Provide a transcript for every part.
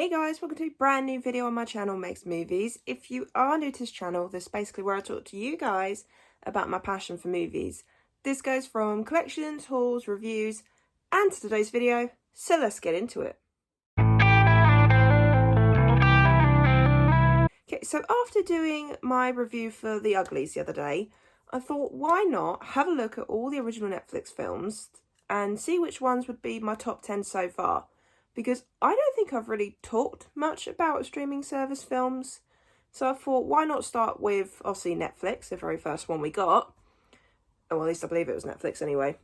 Hey guys, welcome to a brand new video on my channel, Makes Movies. If you are new to this channel, this is basically where I talk to you guys about my passion for movies. This goes from collections, hauls, reviews, and to today's video, so let's get into it. Okay, so after doing my review for The Uglies the other day, I thought why not have a look at all the original Netflix films and see which ones would be my top 10 so far. Because I don't think I've really talked much about streaming service films. So I thought, why not start with, obviously, Netflix, the very first one we got. Or at least I believe it was Netflix anyway.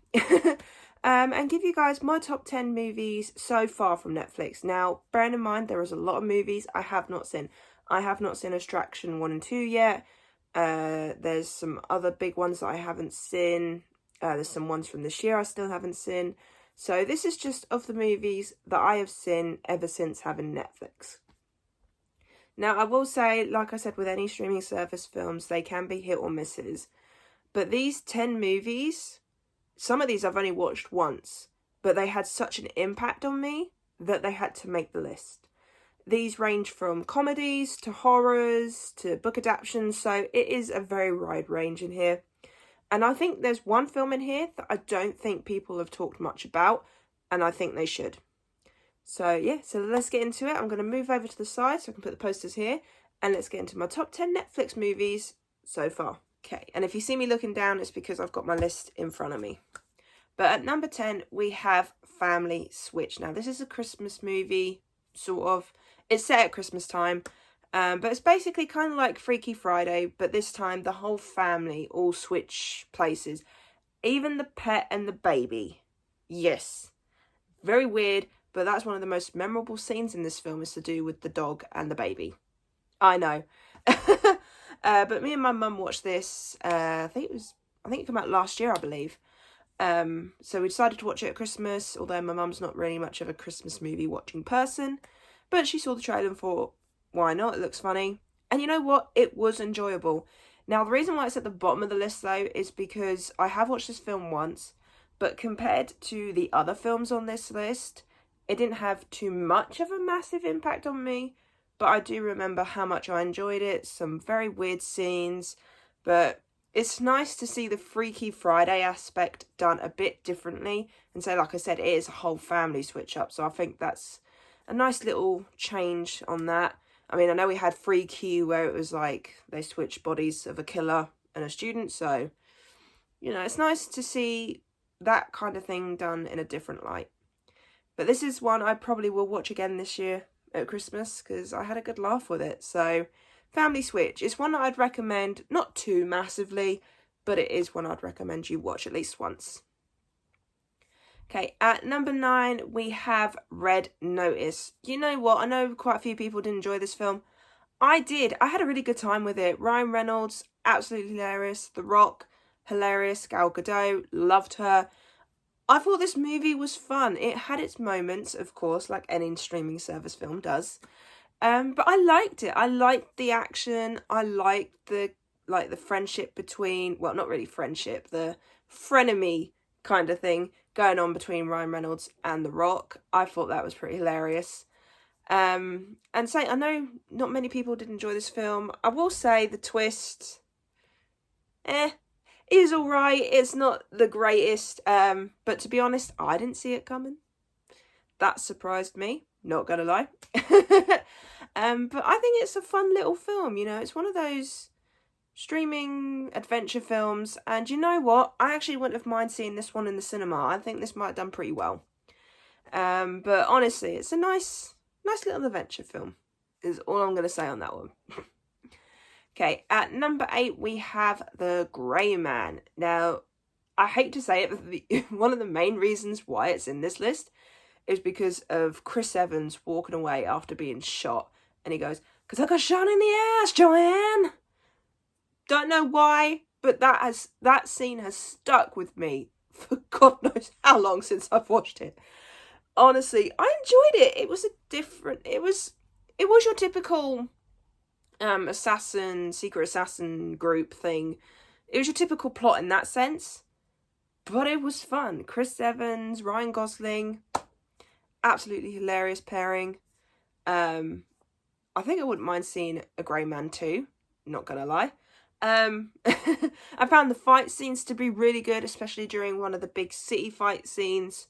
And give you guys my top 10 movies so far from Netflix. Now, bearing in mind, there is a lot of movies I have not seen. I have not seen Extraction 1 and 2 yet. There's some other big ones that I haven't seen. There's some ones from this year I still haven't seen. So this is just of the movies that I have seen ever since having Netflix. Now, I will say, like I said, with any streaming service films, they can be hit or misses. But these 10 movies, some of these I've only watched once, but they had such an impact on me that they had to make the list. These range from comedies to horrors to book adaptations, so it is a very wide range in here. And I think there's one film in here that I don't think people have talked much about, and I think they should. So yeah, so let's get into it. I'm going to move over to the side so I can put the posters here, and let's get into my top 10 Netflix movies so far. Okay, and if you see me looking down, it's because I've got my list in front of me. But at number 10, we have Family Switch. Now, this is a Christmas movie, sort of. It's set at Christmas time. But it's basically kind of like Freaky Friday, but this time the whole family all switch places. Even the pet and the baby. Yes. Very weird, but that's one of the most memorable scenes in this film is to do with the dog and the baby. I know. But me and my mum watched this, I think it came out last year, I believe. So we decided to watch it at Christmas, although my mum's not really much of a Christmas movie watching person. But she saw the trailer and thought, why not? It looks funny. And you know what? It was enjoyable. Now, the reason why it's at the bottom of the list, though, is because I have watched this film once, but compared to the other films on this list, it didn't have too much of a massive impact on me, but I do remember how much I enjoyed it. Some very weird scenes, but it's nice to see the Freaky Friday aspect done a bit differently. And so, like I said, it is a whole family switch up, so I think that's a nice little change on that. I mean, I know we had Freaky where it was like they switched bodies of a killer and a student. So, you know, it's nice to see that kind of thing done in a different light. But this is one I probably will watch again this year at Christmas because I had a good laugh with it. So, Family Switch is one that I'd recommend, not too massively, but it is one I'd recommend you watch at least once. Okay, at number 9, we have Red Notice. You know what? I know quite a few people didn't enjoy this film. I did. I had a really good time with it. Ryan Reynolds, absolutely hilarious. The Rock, hilarious. Gal Gadot, loved her. I thought this movie was fun. It had its moments, of course, like any streaming service film does. But I liked it. I liked the action. I liked the friendship between, well, not really friendship, the frenemy kind of thing going on between Ryan Reynolds and The Rock. I thought that was pretty hilarious. And I know not many people did enjoy this film. I will say the twist, is alright. It's not the greatest, but to be honest, I didn't see it coming. That surprised me, not gonna lie. But I think it's a fun little film, you know. It's one of those streaming adventure films, and you know what? I actually wouldn't have mind seeing this one in the cinema. I think this might have done pretty well. But honestly, it's a nice little adventure film, is all I'm going to say on that one. Okay, at number 8, we have The Grey Man. Now, I hate to say it, but one of the main reasons why it's in this list is because of Chris Evans walking away after being shot. And he goes, "'Cause I got shot in the ass, Joanne!" Don't know why, but that scene has stuck with me for God knows how long since I've watched it. Honestly, I enjoyed it. It was it was your typical secret assassin group thing. It was your typical plot in that sense, but it was fun. Chris Evans, Ryan Gosling, absolutely hilarious pairing. I think I wouldn't mind seeing A Grey Man 2, not gonna lie. I found the fight scenes to be really good, especially during one of the big city fight scenes.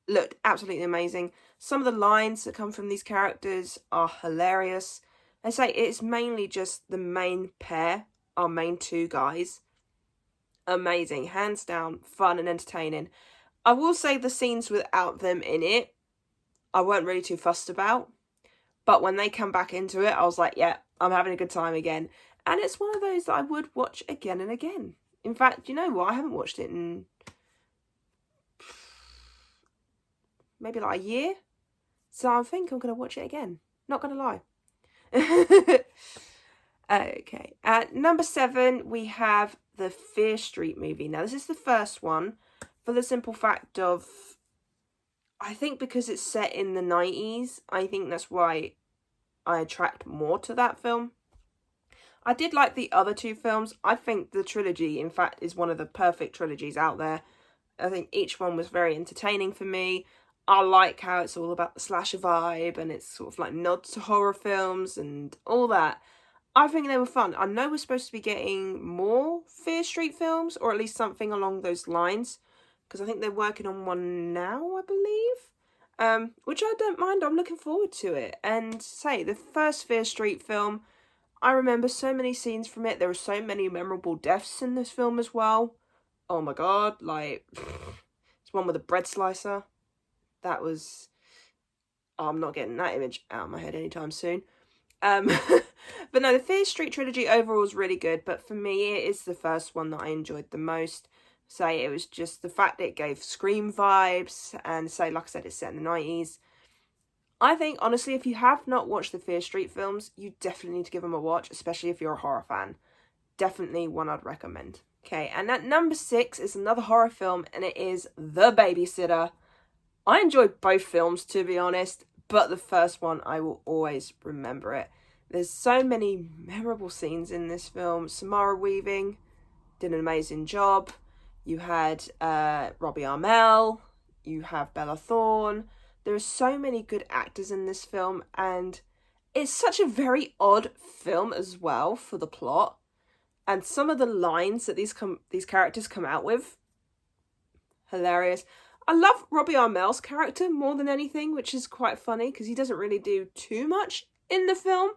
Looked absolutely amazing. Some of the lines that come from these characters are hilarious. I say it's mainly just the main pair, our main two guys. Amazing, hands down, fun and entertaining. I will say the scenes without them in it, I weren't really too fussed about. But when they come back into it, I was like, yeah, I'm having a good time again. And it's one of those that I would watch again and again. In fact, you know what? I haven't watched it in maybe like a year. So I think I'm going to watch it again. Not going to lie. Okay. At number 7, we have the Fear Street movie. Now, this is the first one for the simple fact of, I think because it's set in the 90s, I think that's why I attract more to that film. I did like the other two films. I think the trilogy, in fact, is one of the perfect trilogies out there. I think each one was very entertaining for me. I like how it's all about the slasher vibe and it's sort of like nods to horror films and all that. I think they were fun. I know we're supposed to be getting more Fear Street films, or at least something along those lines, because I think they're working on one now, I believe. Which I don't mind. I'm looking forward to it. And say, the first Fear Street film, I remember so many scenes from it. There were so many memorable deaths in this film as well. Oh my god, like, it's one with a bread slicer. That was, oh, I'm not getting that image out of my head anytime soon. But no, the Fear Street trilogy overall is really good, but for me, it is the first one that I enjoyed the most. Say, it was just the fact that it gave Scream vibes, and say, like I said, it's set in the 90s. I think, honestly, if you have not watched the Fear Street films, you definitely need to give them a watch, especially if you're a horror fan. Definitely one I'd recommend. Okay, and at number 6 is another horror film, and it is The Babysitter. I enjoyed both films, to be honest, but the first one, I will always remember it. There's so many memorable scenes in this film. Samara Weaving did an amazing job. You had Robbie Amell. You have Bella Thorne. There are so many good actors in this film, and it's such a very odd film as well for the plot. And some of the lines that these characters come out with, hilarious. I love Robbie Amell's character more than anything, which is quite funny because he doesn't really do too much in the film.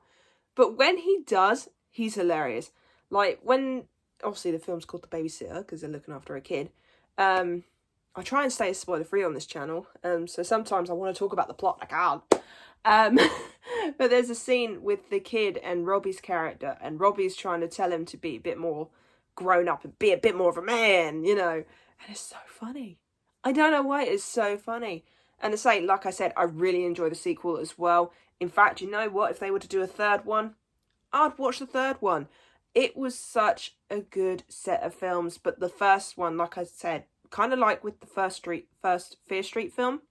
But when he does, he's hilarious. Like when, obviously the film's called The Babysitter because they're looking after a kid. I try and stay spoiler-free on this channel. So sometimes I want to talk about the plot, I can't. But there's a scene with the kid and Robbie's character, and Robbie's trying to tell him to be a bit more grown up and be a bit more of a man, you know. And it's so funny. I don't know why, it's so funny. And to say, like I said, I really enjoy the sequel as well. In fact, you know what? If they were to do a third one, I'd watch the third one. It was such a good set of films. But the first one, like I said, kind of like with the first Fear Street film,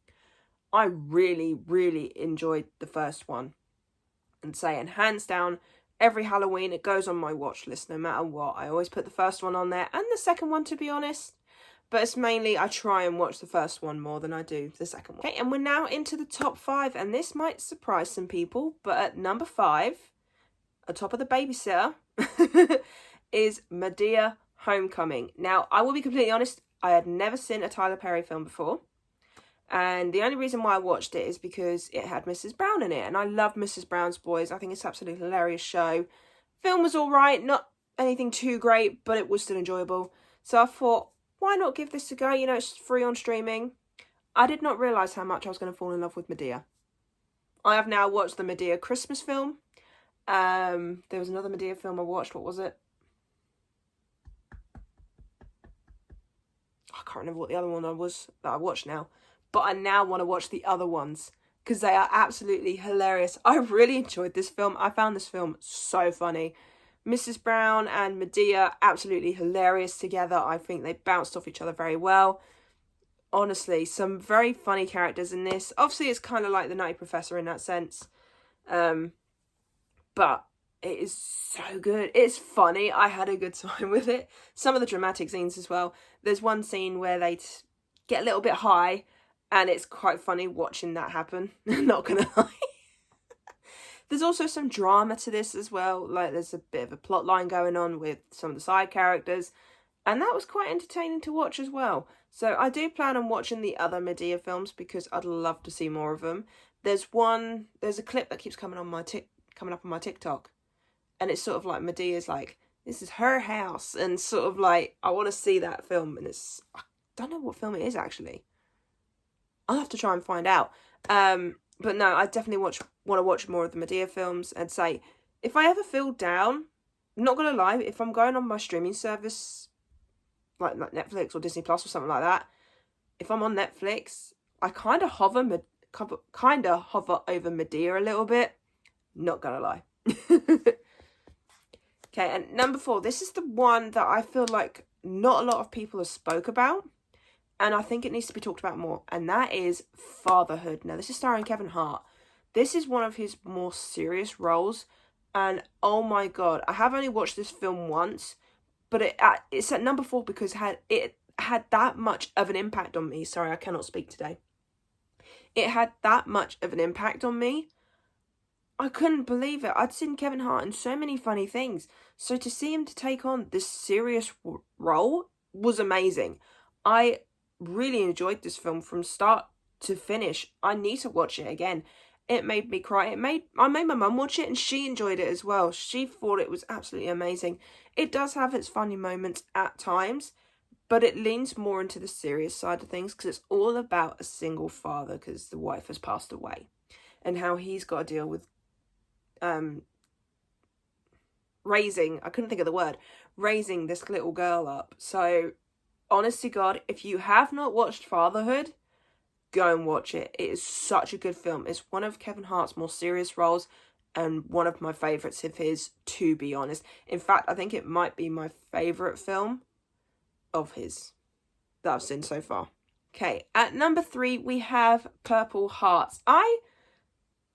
I really, really enjoyed the first one. And saying, hands down, every Halloween it goes on my watch list no matter what. I always put the first one on there, and the second one, to be honest. But it's mainly I try and watch the first one more than I do the second one. Okay, and we're now into the top 5, and this might surprise some people, but at number 5, atop of The Babysitter, is Madea Homecoming. Now, I will be completely honest, I had never seen a Tyler Perry film before. And the only reason why I watched it is because it had Mrs. Brown in it. And I love Mrs. Brown's Boys. I think it's an absolutely hilarious show. Film was alright, not anything too great, but it was still enjoyable. So I thought, why not give this a go? You know, it's free on streaming. I did not realise how much I was going to fall in love with Madea. I have now watched the Madea Christmas film. There was another Madea film I watched. What was it? I can't remember what the other one was that I watched now. But I now want to watch the other ones because they are absolutely hilarious. I really enjoyed this film. I found this film so funny. Mrs. Brown and Madea, absolutely hilarious together. I think they bounced off each other very well. Honestly, some very funny characters in this. Obviously, it's kind of like The Nutty Professor in that sense. But it is so good. It's funny. I had a good time with it. Some of the dramatic scenes as well. There's one scene where they get a little bit high, and it's quite funny watching that happen. Not gonna lie. There's also some drama to this as well. Like, there's a bit of a plot line going on with some of the side characters. And that was quite entertaining to watch as well. So I do plan on watching the other Medea films because I'd love to see more of them. There's a clip that keeps coming up on my TikTok. And it's sort of like Medea's like, this is her house. And sort of like, I want to see that film. And I don't know what film it is actually. I'll have to try and find out. But no, I definitely want to watch more of the Medea films. And say, if I ever feel down, I'm not going to lie, if I'm going on my streaming service, like Netflix or Disney Plus or something like that, if I'm on Netflix, I kind of hover over Medea a little bit. Not going to lie. Okay, and number 4, this is the one that I feel like not a lot of people have spoke about, and I think it needs to be talked about more, and that is Fatherhood. Now, this is starring Kevin Hart. This is one of his more serious roles, and oh my god, I have only watched this film once, but it's at number 4 because it had that much of an impact on me. Sorry, I cannot speak today. It had that much of an impact on me. I couldn't believe it. I'd seen Kevin Hart in so many funny things. So to see him to take on this serious role was amazing. I really enjoyed this film from start to finish. I need to watch it again. It made me cry. I made my mum watch it and she enjoyed it as well. She thought it was absolutely amazing. It does have its funny moments at times, but it leans more into the serious side of things because it's all about a single father because the wife has passed away and how he's got to deal with raising this little girl up. So honest to God, if you have not watched Fatherhood, go and watch it. It is such a good film. It's one of Kevin Hart's more serious roles and one of my favourites of his, to be honest. In fact, I think it might be my favourite film of his that I've seen so far. Okay, at number 3 we have Purple Hearts. I'm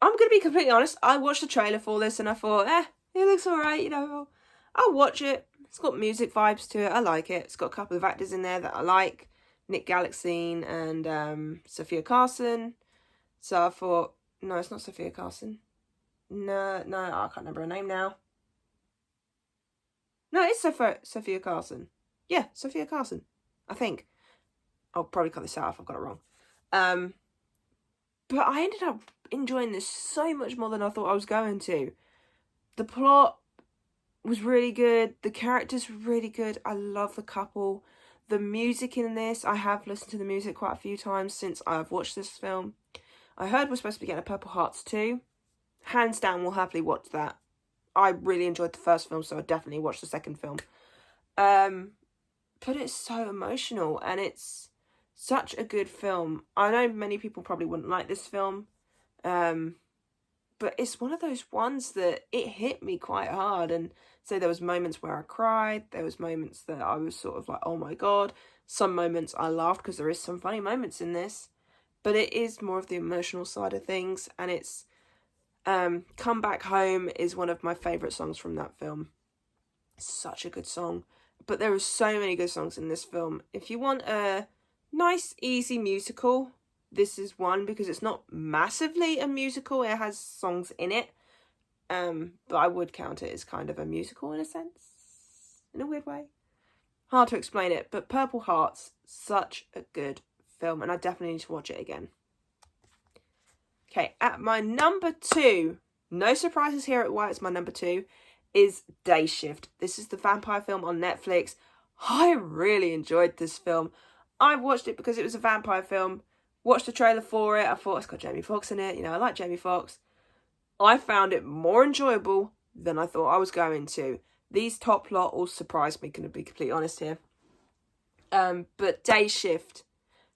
going to be completely honest, I watched the trailer for this and I thought, it looks alright, I'll watch it. It's got music vibes to it, I like it. It's got a couple of actors in there that I like, Nick Galitzine and Sophia Carson. So I thought, no, it's not Sophia Carson. No, I can't remember her name now. No, it's Sophia Carson. Yeah, Sophia Carson, I think. I'll probably cut this out if I've got it wrong. But I ended up enjoying this so much more than I thought I was going to. The plot was really good. The characters were really good. I love the couple. The music in this, I have listened to the music quite a few times since I've watched this film. I heard we're supposed to be getting a Purple Hearts 2. Hands down, we'll happily watch that. I really enjoyed the first film, so I definitely watched the second film. But it's so emotional and it's such a good film. I know many people probably wouldn't like this film, but it's one of those ones that it hit me quite hard. And so there was moments where I cried, there was moments that I was sort of like, oh my god. Some moments I laughed because there is some funny moments in this, but it is more of the emotional side of things. And it's Come Back Home is one of my favourite songs from that film. Such a good song. But there are so many good songs in this film. If you want a nice, easy musical, this is one, because it's not massively a musical. It has songs in it. But I would count it as kind of a musical in a sense. In a weird way. Hard to explain it. But Purple Hearts, such a good film. And I definitely need to watch it again. Okay, at my number 2, no surprises here at why it's my number 2, is Day Shift. This is the vampire film on Netflix. I really enjoyed this film. I watched it because it was a vampire film. Watched the trailer for it. I thought, it's got Jamie Foxx in it. I like Jamie Foxx. I found it more enjoyable than I thought I was going to. These top plot all surprised me, gonna be completely honest here. But Day Shift,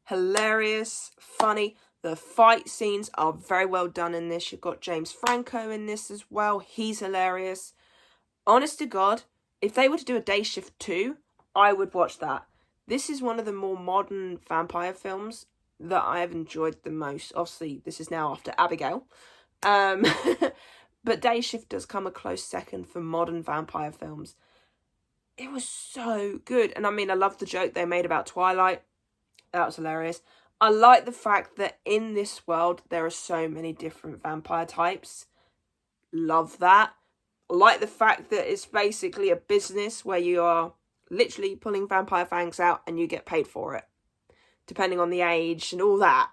hilarious, funny. The fight scenes are very well done in this. You've got James Franco in this as well. He's hilarious. Honest to God, if they were to do a Day Shift 2, I would watch that. This is one of the more modern vampire films that I have enjoyed the most. Obviously, this is now after Abigail. But Day Shift does come a close second for modern vampire films. It was so good. And I mean, I love the joke they made about Twilight. That was hilarious. I like the fact that in this world, there are so many different vampire types. Love that. I like the fact that it's basically a business where you are literally pulling vampire fangs out and you get paid for it, depending on the age and all that.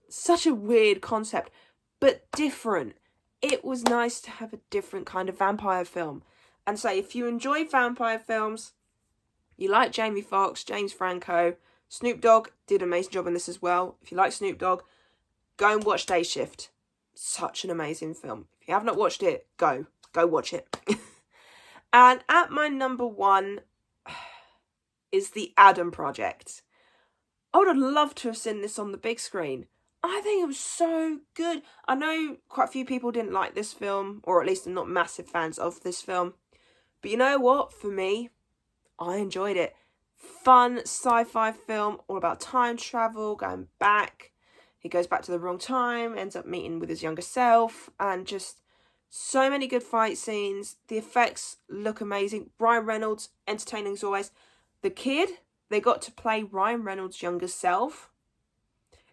Such a weird concept, but different. It was nice to have a different kind of vampire film. And so if you enjoy vampire films, you like Jamie Foxx, James Franco, Snoop Dogg did an amazing job in this as well. If you like Snoop Dogg, go and watch Day Shift. Such an amazing film. If you have not watched it, go watch it. And at my number 1 is The Adam Project. I would have loved to have seen this on the big screen. I think it was so good. I know quite a few people didn't like this film, or at least are not massive fans of this film. But you know what? For me, I enjoyed it. Fun sci-fi film, all about time travel, going back. He goes back to the wrong time, ends up meeting with his younger self, and just so many good fight scenes. The effects look amazing. Ryan Reynolds, entertaining as always. The kid, they got to play Ryan Reynolds' younger self.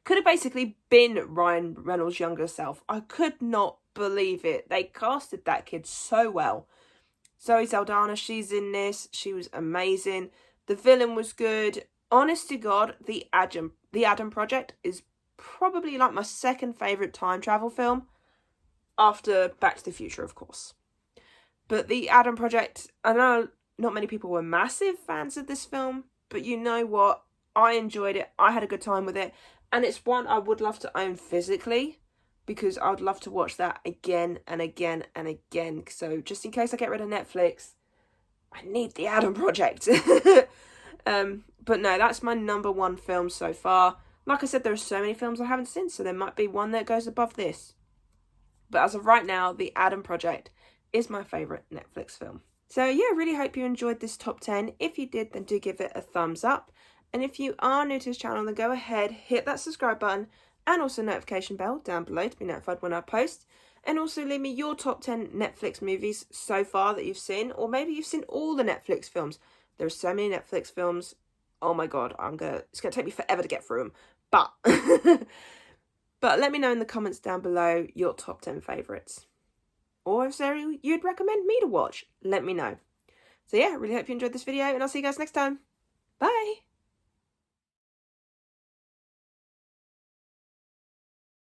Could have basically been Ryan Reynolds' younger self. I could not believe it. They casted that kid so well. Zoe Saldana, she's in this. She was amazing. The villain was good. Honest to God, The Adam Project is probably like my second favourite time travel film. After Back to the Future, of course. But The Adam Project, I know not many people were massive fans of this film. But you know what? I enjoyed it. I had a good time with it. And it's one I would love to own physically, because I would love to watch that again and again and again. So just in case I get rid of Netflix, I need The Adam Project. But no, that's my number 1 film so far. Like I said, there are so many films I haven't seen, so there might be one that goes above this. But as of right now, The Adam Project is my favourite Netflix film. So yeah, I really hope you enjoyed this top 10. If you did, then do give it a thumbs up. And if you are new to this channel, then go ahead, hit that subscribe button and also notification bell down below to be notified when I post. And also leave me your top 10 Netflix movies so far that you've seen, or maybe you've seen all the Netflix films. There are so many Netflix films. Oh my God, it's gonna take me forever to get through them. But but let me know in the comments down below your top 10 favourites. Or if there you'd recommend me to watch, let me know. So yeah, really hope you enjoyed this video, and I'll see you guys next time. Bye!